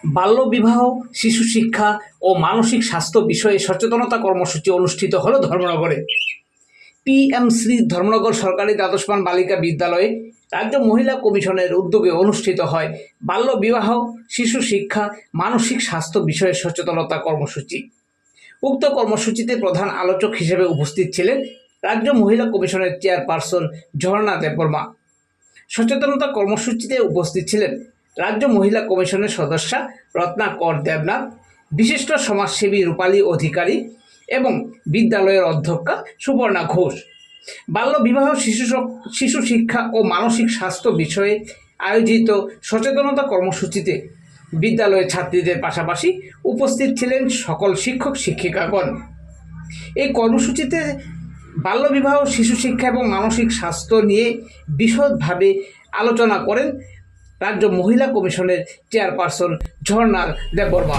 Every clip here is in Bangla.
বাল্যবিবাহ, শিশু শিক্ষা ও মানসিক স্বাস্থ্য বিষয়ে সচেতনতা কর্মসূচি অনুষ্ঠিত হলো ধর্মনগরে। পিএম শ্রী ধর্মনগর সরকারি দ্বাদশমান বালিকা বিদ্যালয়ে রাজ্য মহিলা কমিশনের উদ্যোগে অনুষ্ঠিত হয় বাল্যবিবাহ, শিশু শিক্ষা, মানসিক স্বাস্থ্য বিষয়ে সচেতনতা কর্মসূচি। উক্ত কর্মসূচিতে প্রধান আলোচক হিসেবে উপস্থিত ছিলেন রাজ্য মহিলা কমিশনের চেয়ারপারসন ঝর্ণা দেববর্মা। সচেতনতা কর্মসূচিতে উপস্থিত ছিলেন রাজ্য মহিলা কমিশনের সদস্যা রত্নাকর দেবনাথ, বিশিষ্ট সমাজসেবী রূপালী অধিকারী এবং বিদ্যালয়ের অধ্যক্ষা সুবর্ণা ঘোষ। বাল্যবিবাহ, শিশু শিক্ষা ও মানসিক স্বাস্থ্য বিষয়ে আয়োজিত সচেতনতা কর্মসূচিতে বিদ্যালয়ের ছাত্রীদের পাশাপাশি উপস্থিত ছিলেন সকল শিক্ষক শিক্ষিকাগণ। এই কর্মসূচিতে বাল্যবিবাহ, শিশু শিক্ষা এবং মানসিক স্বাস্থ্য নিয়ে বিশদভাবে আলোচনা করেন রাজ্য মহিলা কমিশনের চেয়ারপারসন ঝর্ণা দেববর্মা।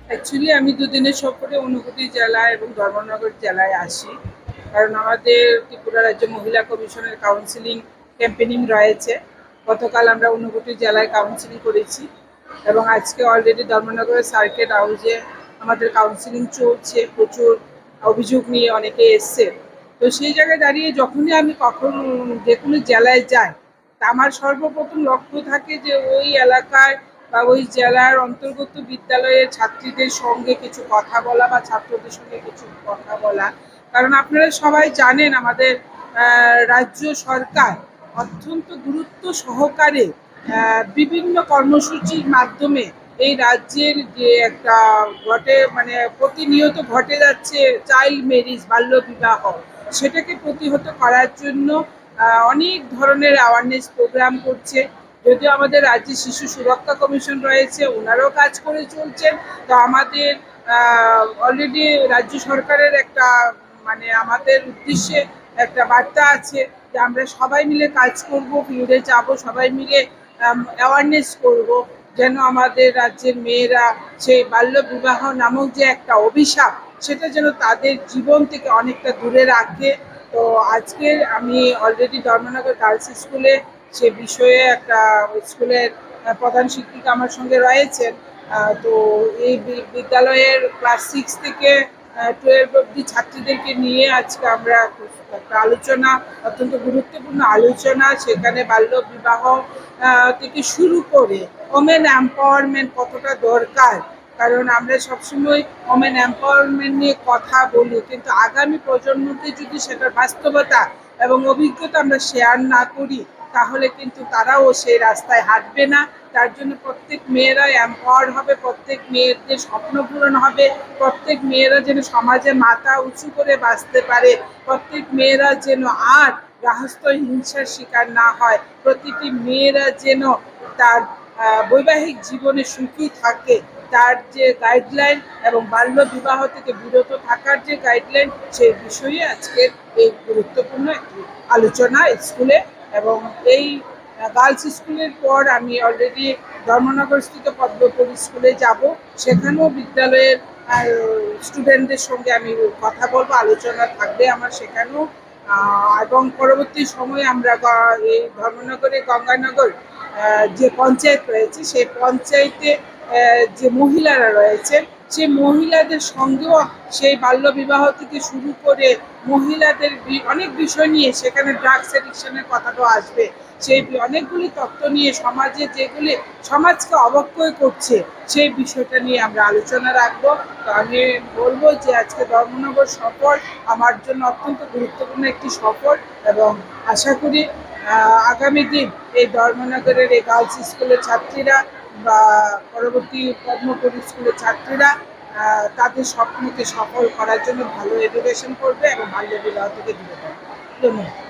অ্যাকচুয়ালি আমি দুদিনের সফরে ঊনকোটি জেলায় এবং ধর্মনগর জেলায় আসি, কারণ আমাদের ত্রিপুরা রাজ্য মহিলা কমিশনের কাউন্সিলিং ক্যাম্পেনিং রয়েছে। গতকাল আমরা ঊনকোটি জেলায় কাউন্সিলিং করেছি এবং আজকে অলরেডি ধর্মনগরের সার্কিট হাউসে আমাদের কাউন্সিলিং চলছে। প্রচুর অভিযোগ নিয়ে অনেকে এসছে। তো সেই জায়গায় দাঁড়িয়ে যখনই আমি যে কোনো জেলায় যাই, তা আমার সর্বপ্রথম লক্ষ্য থাকে যে ওই এলাকায় বা ওই জেলার অন্তর্গত বিদ্যালয়ের ছাত্রীদের সঙ্গে কিছু কথা বলা বা ছাত্রদের সঙ্গে কিছু কথা বলা। কারণ আপনারা সবাই জানেন আমাদের রাজ্য সরকার অত্যন্ত গুরুত্ব সহকারে বিভিন্ন কর্মসূচির মাধ্যমে এই রাজ্যের যে একটা প্রতিনিয়ত ঘটে যাচ্ছে চাইল্ড ম্যারেজ, বাল্যবিবাহ, সেটাকে প্রতিহত করার জন্য অনেক ধরনের অ্যাওয়ারনেস প্রোগ্রাম করছে। যদিও আমাদের রাজ্যে শিশু সুরক্ষা কমিশন রয়েছে, ওনারাও কাজ করে চলছেন। তো আমাদের অলরেডি রাজ্য সরকারের একটা আমাদের উদ্দেশ্যে একটা বার্তা আছে যে আমরা সবাই মিলে কাজ করব, ফিল্ডে যাব, সবাই মিলে অ্যাওয়ারনেস করব, যেন আমাদের রাজ্যের মেয়েরা সেই বাল্যবিবাহ নামক যে একটা অভিশাপ, সেটা যেন তাদের জীবন থেকে অনেকটা দূরে রাখে। তো আজকে আমি অলরেডি ধর্মনগর গার্লস স্কুলে সে বিষয়ে একটা স্কুলের প্রধান শিক্ষিকা আমার সঙ্গে রয়েছেন। তো এই বিদ্যালয়ের ক্লাস 6 থেকে 12 অবধি ছাত্রীদেরকে নিয়ে আজকে আমরা একটা আলোচনা, অত্যন্ত গুরুত্বপূর্ণ আলোচনা, সেখানে বাল্য বিবাহ থেকে শুরু করে ওমেন এম্পাওয়ারমেন্ট কতটা দরকার। কারণ আমরা সবসময় ওমেন এম্পাওয়ারমেন্ট নিয়ে কথা বলি, কিন্তু আগামী প্রজন্মকে যদি সেটার বাস্তবতা এবং অভিজ্ঞতা আমরা শেয়ার না করি, তাহলে কিন্তু তারাও সেই রাস্তায় হাঁটবে না। তার জন্য প্রত্যেক মেয়েরা এম্পাওয়ার্ড হবে, প্রত্যেক মেয়েদের স্বপ্ন পূরণ হবে, প্রত্যেক মেয়েরা যেন সমাজে মাথা উঁচু করে বাঁচতে পারে, প্রত্যেক মেয়েরা যেন আর গার্হস্থ্য হিংসার শিকার না হয়, প্রতিটি মেয়েরা যেন তার বৈবাহিক জীবনে সুখী থাকে, তার যে গাইডলাইন এবং বাল্য বিবাহ থেকে বিরত থাকার যে গাইডলাইন, সেই বিষয়ে আজকের এই গুরুত্বপূর্ণ একটি আলোচনা স্কুলে। এবং এই গার্লস স্কুলের পর আমি অলরেডি ধর্মনগরস্থিত পদ্মপুর স্কুলে যাব, সেখানেও বিদ্যালয়ের স্টুডেন্টদের সঙ্গে আমি কথা বলবো, আলোচনা থাকবে আমার সেখানেও। এবং পরবর্তী সময়ে আমরা এই ধর্মনগরে গঙ্গানগর যে পঞ্চায়েত রয়েছে, সেই পঞ্চায়েতে যে মহিলারা রয়েছেন, সেই মহিলাদের সঙ্গেও সেই বাল্যবিবাহ থেকে শুরু করে মহিলাদের অনেক বিষয় নিয়ে, সেখানে ড্রাগস এডিকশনের কথাটাও আসবে, সেই অনেকগুলি তত্ত্ব নিয়ে সমাজে যেগুলি সমাজকে অবক্ষয় করছে, সেই বিষয়টা নিয়ে আমরা আলোচনা রাখবো। তো আমি বলবো যে আজকে ধর্মনগর সফর আমার জন্য অত্যন্ত গুরুত্বপূর্ণ একটি সফর, এবং আশা করি আগামী দিন এই ধর্মনগরের এই গার্লস স্কুলের ছাত্রীরা বা পরবর্তী পদ্মপুর স্কুলের ছাত্রীরা তাদের স্বপ্নকে সফল করার জন্য ভালো এডুকেশন করবে এবং বাল্যবিবাহ থেকে দূরে থাকবে। ধন্যবাদ।